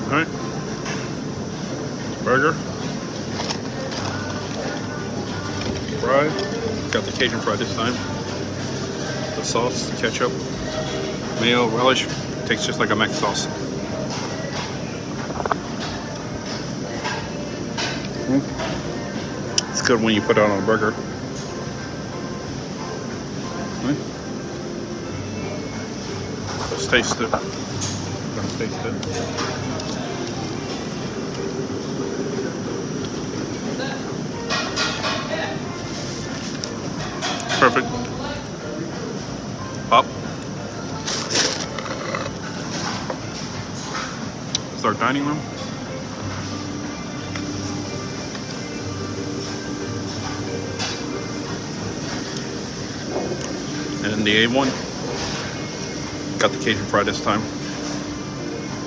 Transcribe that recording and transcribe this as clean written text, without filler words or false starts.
Alright. Burger. Fry. Got the Cajun fry this time. The sauce, ketchup, mayo, relish. Tastes just like a mac sauce. It's good when you put it on a burger. Let's taste it. Let's taste it. Perfect. Pop. It's our dining room. And the A1. Got the Cajun fry this time.